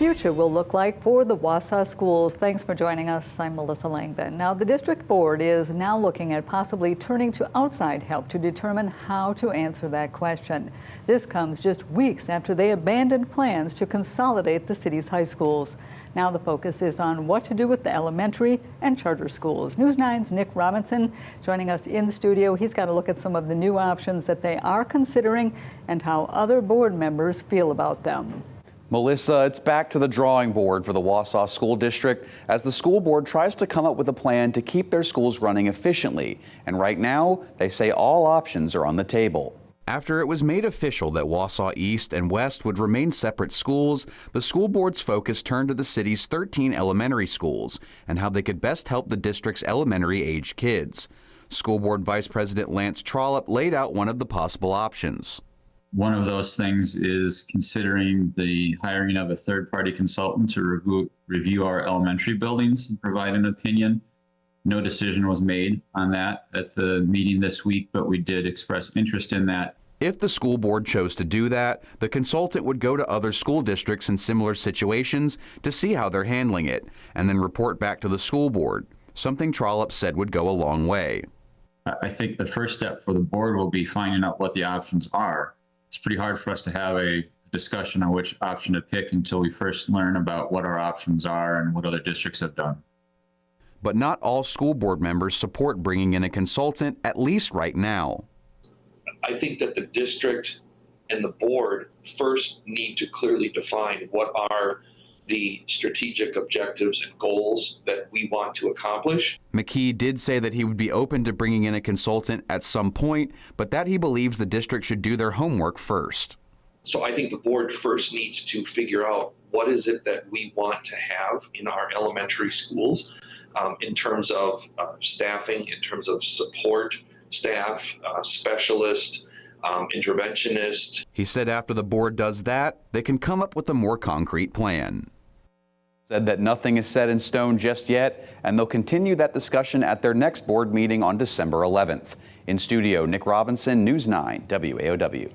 Future will look like for the Wausau schools. Thanks for joining us. I'm Melissa Langdon. Now, the district board is now looking at possibly turning to outside help to determine how to answer that question. This comes just weeks after they abandoned plans to consolidate the city's high schools. Now the focus is on what to do with the elementary and charter schools. News 9's Nick Robinson joining us in the studio. He's got to look at some of the new options that they are considering and how other board members feel about them. Melissa, it's back to the drawing board for the Wausau School District as the school board tries to come up with a plan to keep their schools running efficiently. And right now, they say all options are on the table. After it was made official that Wausau East and West would remain separate schools, the school board's focus turned to the city's 13 elementary schools and how they could best help the district's elementary-age kids. School Board Vice President Lance Trollope laid out one of the possible options. One of those things is considering the hiring of a third-party consultant to review our elementary buildings and provide an opinion. No decision was made on that at the meeting this week, but we did express interest in that. If the school board chose to do that, the consultant would go to other school districts in similar situations to see how they're handling it, and then report back to the school board, something Trollope said would go a long way. I think the first step for the board will be finding out what the options are. It's pretty hard for us to have a discussion on which option to pick until we first learn about what our options are and what other districts have done. But not all school board members support bringing in a consultant, at least right now. I think that the district and the board first need to clearly define what are the strategic objectives and goals that we want to accomplish. McKee did say that he would be open to bringing in a consultant at some point, but that he believes the district should do their homework first. So I think the board first needs to figure out what is it that we want to have in our elementary schools in terms of staffing, in terms of support staff, specialists, interventionists. He said after the board does that, they can come up with a more concrete plan. Said that nothing is set in stone just yet, and they'll continue that discussion at their next board meeting on December 11th. In studio, Nick Robinson, News 9, WAOW.